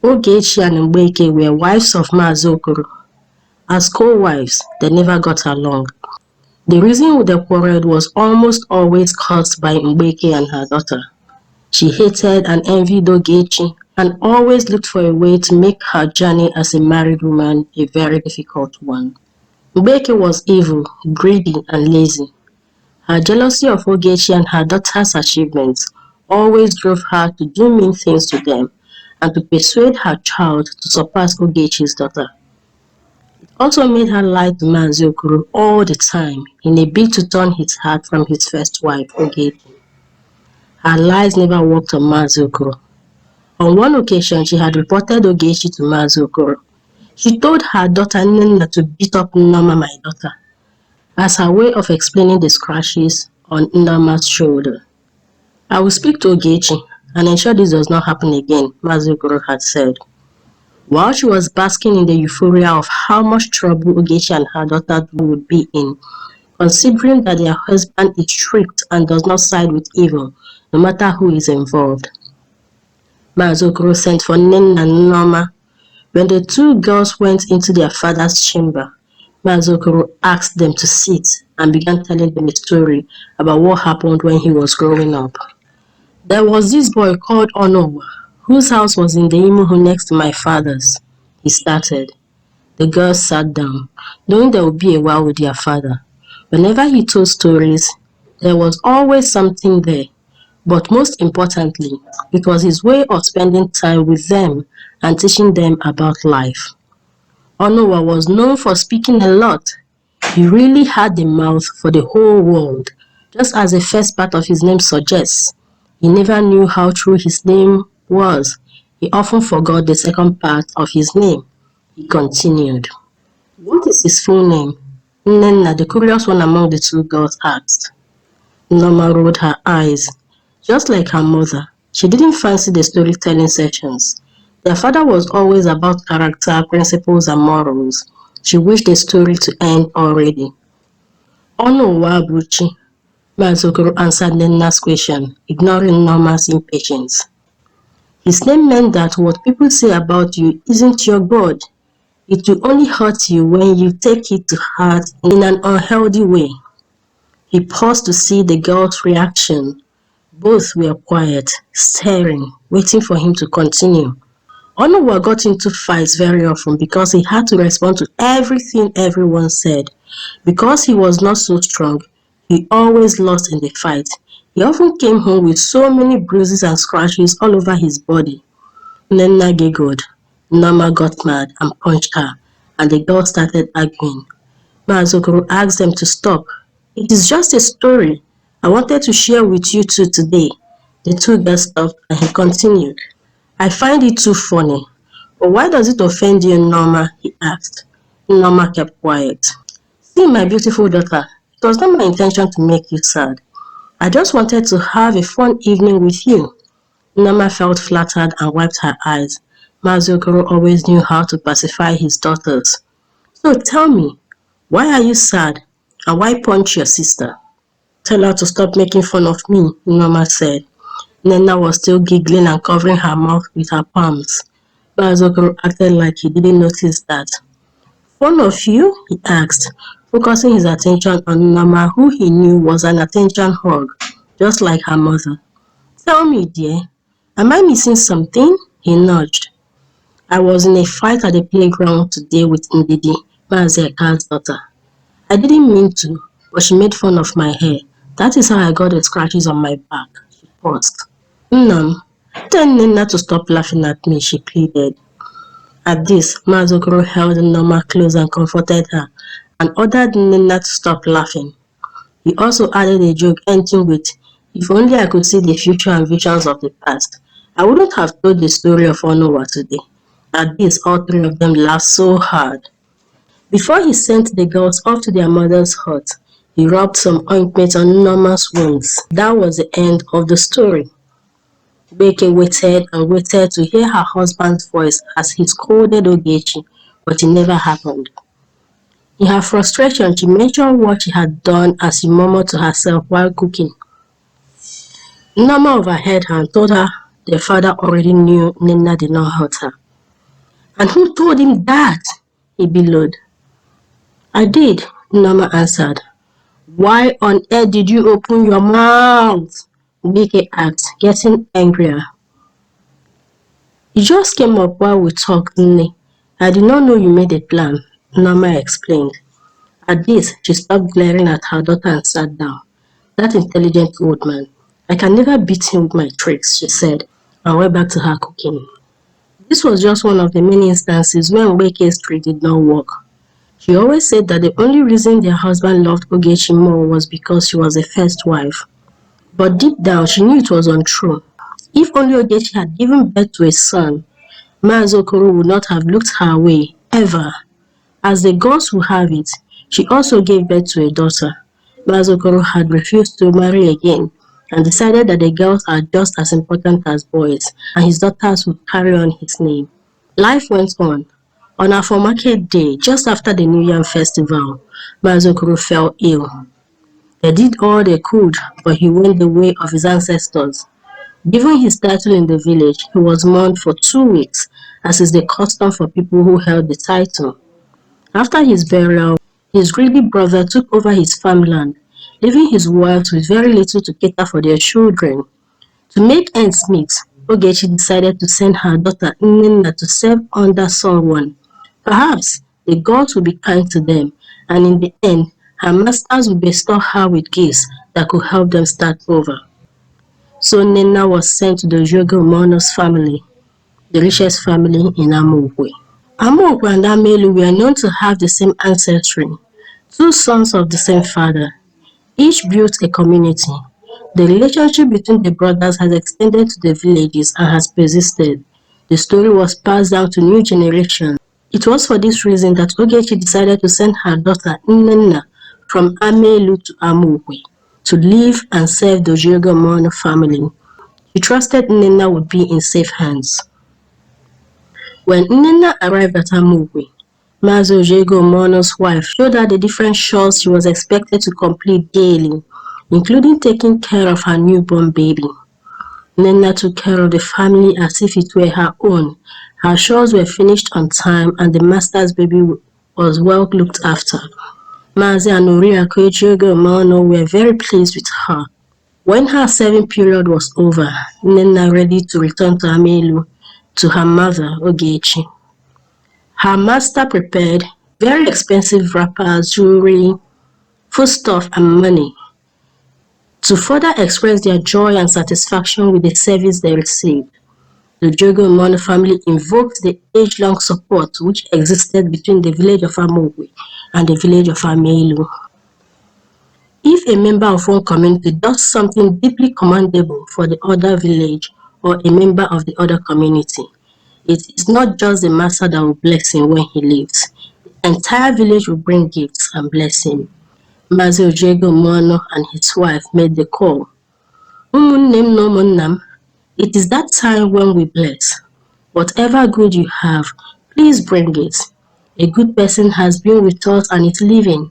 Ogechi and Mgbeke were wives of Mazi Okoro. As co-wives, they never got along. The reason they quarreled was almost always caused by Mgbeke and her daughter. She hated and envied Ogechi and always looked for a way to make her journey as a married woman a very difficult one. Mgbeke was evil, greedy, and lazy. Her jealousy of Ogechi and her daughter's achievements always drove her to do mean things to them and to persuade her child to surpass Ogechi's daughter. It also made her lie to Mazi Okoro all the time in a bid to turn his heart from his first wife, Ogechi. Her lies never worked on Mazi Okoro. On one occasion, she had reported Ogechi to Mazi Okoro. She told her daughter Nnenna to beat up Nneoma, my daughter, as her way of explaining the scratches on Nneoma's shoulder. I will speak to Ogechi and ensure this does not happen again, Mazi Okoro had said. While she was basking in the euphoria of how much trouble Ogechi and her daughter would be in, considering that their husband is strict and does not side with evil, no matter who is involved, Mazi Okoro sent for Nnenna and Nneoma. When the two girls went into their father's chamber, Mazi Okoro asked them to sit and began telling them a story about what happened when he was growing up. There was this boy called Onowa, whose house was in the Imuhu next to my father's, he started. The girls sat down, knowing there would be a while with their father. Whenever he told stories, there was always something there. But most importantly, it was his way of spending time with them and teaching them about life. Onowa was known for speaking a lot. He really had the mouth for the whole world, just as the first part of his name suggests. He never knew how true his name was. He often forgot the second part of his name. He continued. What is his full name? Nnenna, the curious one among the two girls, asked. Nneoma rolled her eyes. Just like her mother, she didn't fancy the storytelling sessions. Their father was always about character, principles, and morals. She wished the story to end already. Onowa Abuchi, Mazi Okoro answered Nnenna's question, ignoring Nneoma's impatience. His name meant that what people say about you isn't your God. It will only hurt you when you take it to heart in an unhealthy way. He paused to see the girl's reaction. Both were quiet, staring, waiting for him to continue. Onowa got into fights very often because he had to respond to everything everyone said. Because he was not so strong, he always lost in the fight. He often came home with so many bruises and scratches all over his body. Nnenna giggled. Nneoma got mad and punched her, and the girls started arguing. Mazi Okoro asked them to stop. It is just a story I wanted to share with you two today. The two girls stopped and he continued. I find it too funny. But why does it offend you, Nneoma? He asked. Nneoma kept quiet. See, my beautiful daughter, it was not my intention to make you sad. I just wanted to have a fun evening with you. Nneoma felt flattered and wiped her eyes. Mazi Okoro always knew how to pacify his daughters. So tell me, why are you sad? And why punch your sister? Tell her to stop making fun of me, Nneoma said. Nnenna was still giggling and covering her mouth with her palms. Mazi Okoro acted like he didn't notice that. Fun of you? He asked, focusing his attention on Nneoma, who he knew was an attention hog, just like her mother. Tell me, dear, am I missing something? He nudged. I was in a fight at the playground today with Ndidi, Mazi Eka's daughter. I didn't mean to, but she made fun of my hair. That is how I got the scratches on my back. She paused. Nnam, tell Nnenna to stop laughing at me, she pleaded. At this, Mazi Okoro held Nneoma close and comforted her, and ordered Nnenna to stop laughing. He also added a joke ending with, if only I could see the future and visions of the past, I wouldn't have told the story of Onowa today. At this, all three of them laughed so hard. Before he sent the girls off to their mother's hut, he rubbed some ointment on Nneoma's wounds. That was the end of the story. Mgbeke waited and waited to hear her husband's voice as he scolded Ogechi, but it never happened. In her frustration, she mentioned what she had done as she murmured to herself while cooking. Nneoma overheard her and told her the father already knew Nnenna did not hurt her. And who told him that? He bellowed. I did, Nneoma answered. Why on earth did you open your mouth? Mgbeke asked, getting angrier. It just came up while we talked, Nne. I did not know you made a plan, Nneoma explained. At this, she stopped glaring at her daughter and sat down. That intelligent old man. I can never beat him with my tricks, she said, and went back to her cooking. This was just one of the many instances when Mgbeke's trick did not work. She always said that the only reason their husband loved Ogechi more was because she was a first wife. But deep down, she knew it was untrue. If only Ogechi had given birth to a son, Maazị Okoro would not have looked her way, ever. As the gods would have it, she also gave birth to a daughter. Maazị Okoro had refused to marry again and decided that the girls are just as important as boys and his daughters would carry on his name. Life went on. On our market day, just after the New Yam festival, Maazị Okoro fell ill. They did all they could, but he went the way of his ancestors. Given his title in the village, he was mourned for 2 weeks, as is the custom for people who held the title. After his burial, his greedy brother took over his farmland, leaving his wives with very little to cater for their children. To make ends meet, Ogechi decided to send her daughter Nnenna to serve under someone. Perhaps the gods would be kind to them, and in the end, her masters would bestow her with gifts that could help them start over. So Nnenna was sent to the Jogo family, the richest family in Amokwe. Amokwe and Amelu were known to have the same ancestry, two sons of the same father. Each built a community. The relationship between the brothers has extended to the villages and has persisted. The story was passed down to new generations. It was for this reason that Ogechi decided to send her daughter Nnenna from Amelu to Amokwe to live and serve the Jogo family. She trusted Nnenna would be in safe hands. When Nnenna arrived at Amokwe, Maazị Ojegomono's wife showed her the different chores she was expected to complete daily, including taking care of her newborn baby. Nnenna took care of the family as if it were her own. Her chores were finished on time and the master's baby was well looked after. Maazị and Oriakụ Ojegomono were very pleased with her. When her serving period was over, Nnenna ready to return to Amelu to her mother, Ogechi. Her master prepared very expensive wrappers, jewelry, foodstuff and money to further express their joy and satisfaction with the service they received. The Jogo family invoked the age-long support which existed between the village of Amokwe and the village of Amelu. If a member of one community does something deeply commendable for the other village or a member of the other community, it is not just the master that will bless him when he leaves. The entire village will bring gifts and bless him. Maazị Ojegomono and his wife made the call. Ụmụnne m na ụmụnna m, it is that time when we bless. Whatever good you have, please bring it. A good person has been with us and is living.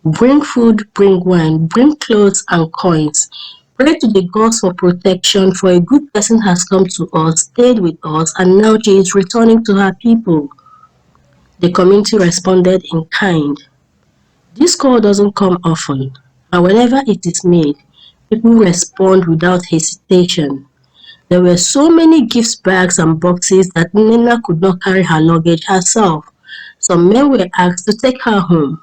Bring food, bring wine, bring clothes and coins. Pray to the gods for protection, for a good person has come to us, stayed with us, and now she is returning to her people. The community responded in kind. This call doesn't come often, and whenever it is made, people respond without hesitation. There were so many gift bags and boxes that Nnenna could not carry her luggage herself. Some men were asked to take her home.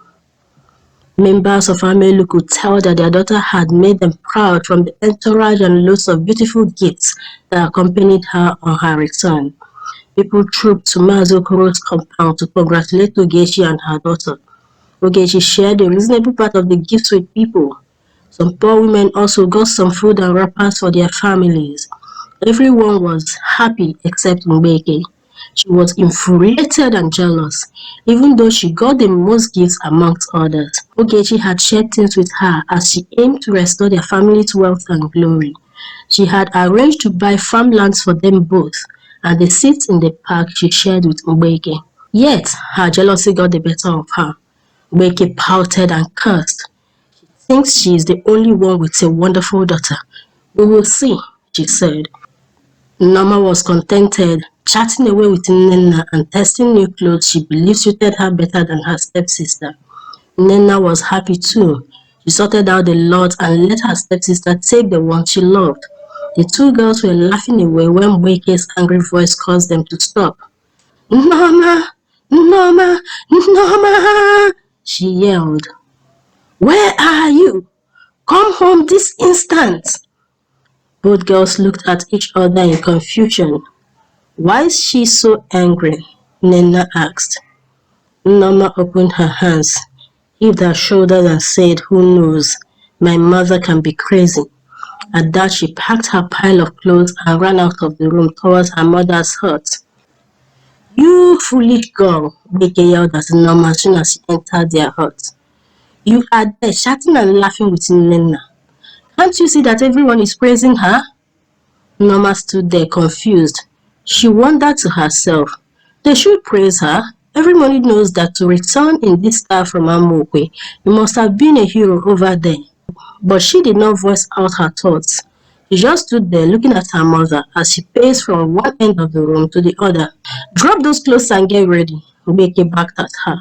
Members of Amelu could tell that their daughter had made them proud from the entourage and loads of beautiful gifts that accompanied her on her return. People trooped to Maazị Okoro's compound to congratulate Ogechi and her daughter. Ogechi shared a reasonable part of the gifts with people. Some poor women also got some food and wrappers for their families. Everyone was happy except Mgbeke. She was infuriated and jealous, even though she got the most gifts amongst others. Ogechi had shared things with her as she aimed to restore their family's wealth and glory. She had arranged to buy farmlands for them both, and the seats in the park she shared with Mgbeke. Yet, her jealousy got the better of her. Mgbeke pouted and cursed. She thinks she is the only one with a wonderful daughter. We will see, she said. Nneoma was contented chatting away with Nnenna and testing new clothes she believed suited her better than her stepsister. Nnenna was happy too. She sorted out the lot and let her stepsister take the one she loved. The two girls were laughing away when Mgbeke's angry voice caused them to stop. Nneoma! Nneoma! Nneoma! She yelled. Where are you? Come home this instant! Both girls looked at each other in confusion. Why is she so angry? Nnenna asked. Nneoma opened her hands, heaved her shoulders and said, Who knows? My mother can be crazy. At that, she packed her pile of clothes and ran out of the room towards her mother's hut. You foolish girl, Mgbeke yelled at Nneoma as soon as she entered their hut. You are there shouting and laughing with Nnenna. Can't you see that everyone is praising her? Nneoma stood there confused. She wondered to herself, they should praise her. Everybody knows that to return in this style from Mgbeke, you must have been a hero over there. But she did not voice out her thoughts. She just stood there looking at her mother as she paced from one end of the room to the other. Drop those clothes and get ready, Mgbeke backed at her.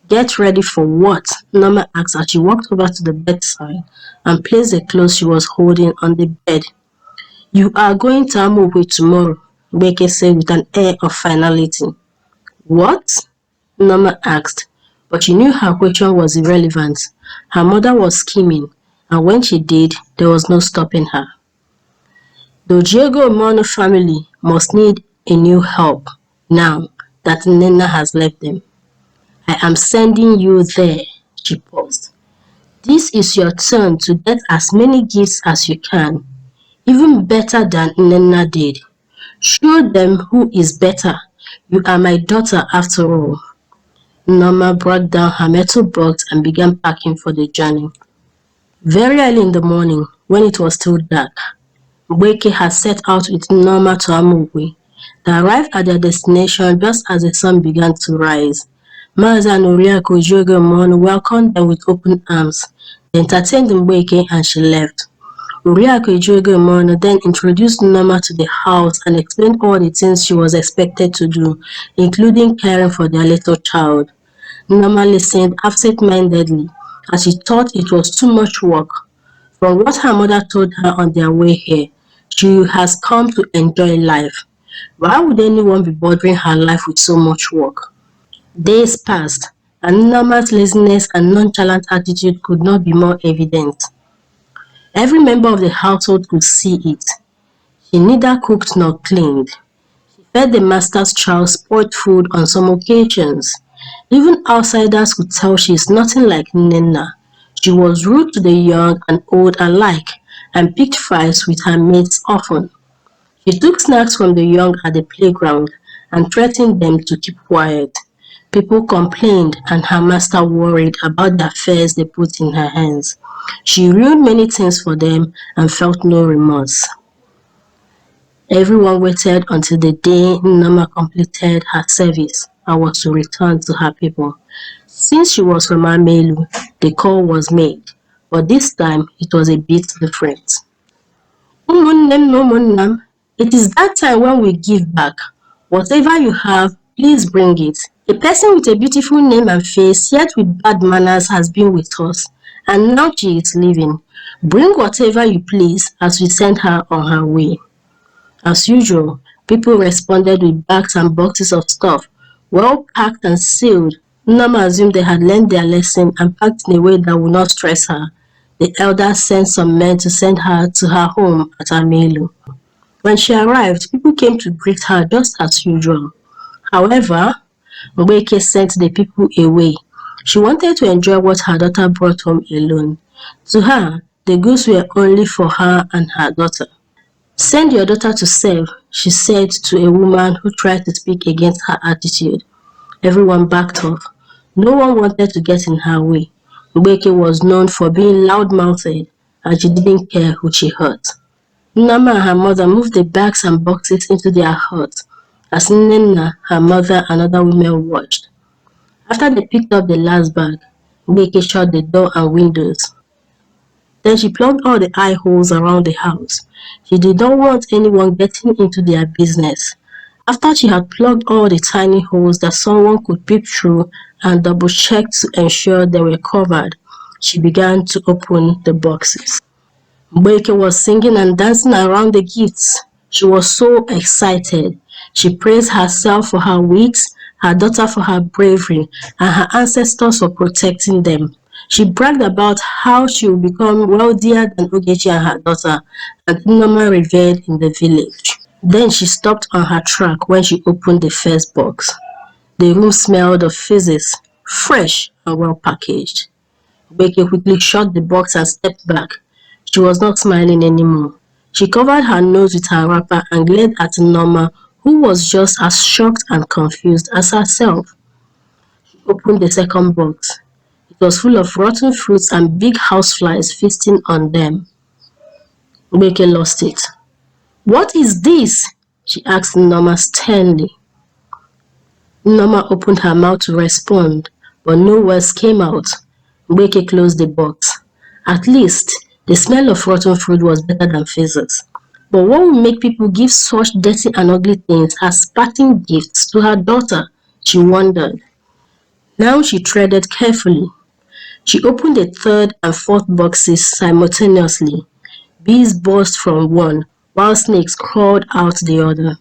Get ready for what? Nneoma asked as she walked over to the bedside and placed the clothes she was holding on the bed. You are going to Mgbeke tomorrow, Mgbeke said with an air of finality. What? Nneoma asked, but she knew her question was irrelevant. Her mother was scheming, and when she did, there was no stopping her. The Diego Mono family must need a new help now that Nnenna has left them. I am sending you there, she paused. This is your turn to get as many gifts as you can, even better than Nnenna did. Show them who is better. You are my daughter after all. Nneoma brought down her metal box and began packing for the journey. Very early in the morning, when it was still dark, Mgbeke had set out with Nneoma to Mgbeke. They arrived at their destination just as the sun began to rise. Maazị and Oriakụ Ejiofor welcomed them with open arms. They entertained Mgbeke and she left. Oriakụ Ejiofor then introduced Nneoma to the house and explained all the things she was expected to do, including caring for their little child. Nneoma listened absent-mindedly as she thought it was too much work. From what her mother told her on their way here, she has come to enjoy life. Why would anyone be bothering her life with so much work? Days passed, and Nneoma's laziness and nonchalant attitude could not be more evident. Every member of the household could see it. She neither cooked nor cleaned. She fed the master's child spoiled food on some occasions. Even outsiders could tell she is nothing like Nnenna. She was rude to the young and old alike and picked fights with her mates often. She took snacks from the young at the playground and threatened them to keep quiet. People complained and her master worried about the affairs they put in her hands. She ruined many things for them and felt no remorse. Everyone waited until the day Nneoma completed her service and was to return to her people. Since she was from Amelu, the call was made, but this time it was a bit different. Ụmụnne, it is that time when we give back. Whatever you have, please bring it. A person with a beautiful name and face, yet with bad manners, has been with us, and now she is leaving. Bring whatever you please as we send her on her way. As usual, people responded with bags and boxes of stuff, well packed and sealed. Nneoma assumed they had learned their lesson and packed in a way that would not stress her. The elders sent some men to send her to her home at Amelu. When she arrived, people came to greet her just as usual. However, Mgbeke sent the people away. She wanted to enjoy what her daughter brought home alone. To her, the goods were only for her and her daughter. Send your daughter to serve, she said to a woman who tried to speak against her attitude. Everyone backed off. No one wanted to get in her way. Mgbeke was known for being loud-mouthed, and she didn't care who she hurt. Nneoma and her mother moved the bags and boxes into their hut, as Nnenna, her mother, and other women watched. After they picked up the last bag, Mgbeke shut the door and windows. Then she plugged all the eye holes around the house. She did not want anyone getting into their business. After she had plugged all the tiny holes that someone could peep through and double-checked to ensure they were covered, she began to open the boxes. Mgbeke was singing and dancing around the gifts. She was so excited. She praised herself for her wits, her daughter for her bravery, and her ancestors for protecting them. She bragged about how she would become wealthier than Ogechi and her daughter, and Nnenna revered in the village. Then she stopped on her track when she opened the first box. The room smelled of physics, fresh and well packaged. Mgbeke quickly shut the box and stepped back. She was not smiling anymore. She covered her nose with her wrapper and glared at Nneoma, who was just as shocked and confused as herself. She opened the second box. It was full of rotten fruits and big houseflies feasting on them. Mgbeke lost it. "What is this?" she asked Nneoma sternly. Nneoma opened her mouth to respond, but no words came out. Mgbeke closed the box. At least, the smell of rotten fruit was better than physics. But what would make people give such dirty and ugly things as parting gifts to her daughter? She wondered. Now she treaded carefully. She opened the third and fourth boxes simultaneously. Bees buzzed from one, while snakes crawled out the other.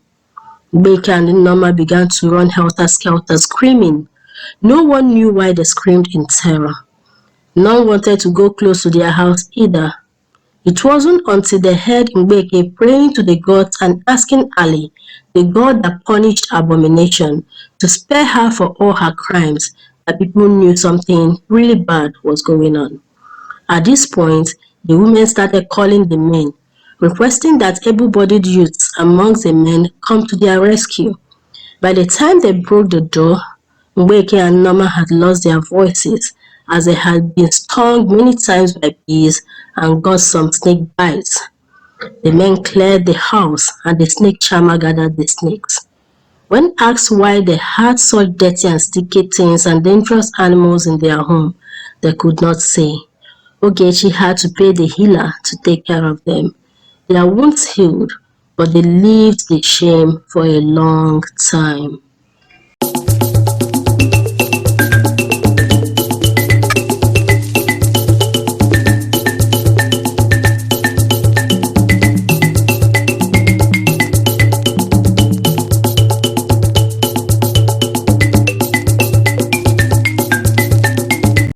Mgbeke and Nneoma began to run helter-skelter, screaming. No one knew why they screamed in terror. None wanted to go close to their house either. It wasn't until they heard Mgbeke praying to the gods and asking Ali, the god that punished abomination, to spare her for all her crimes, that people knew something really bad was going on. At this point, the women started calling the men, requesting that able-bodied youths amongst the men come to their rescue. By the time they broke the door, Mgbeke and Nneoma had lost their voices, as they had been stung many times by bees and got some snake bites. The men cleared the house, and the snake charmer gathered the snakes. When asked why they had such dirty and sticky things and dangerous animals in their home, they could not say. Ogechi had to pay the healer to take care of them. Their wounds healed, but they lived the shame for a long time.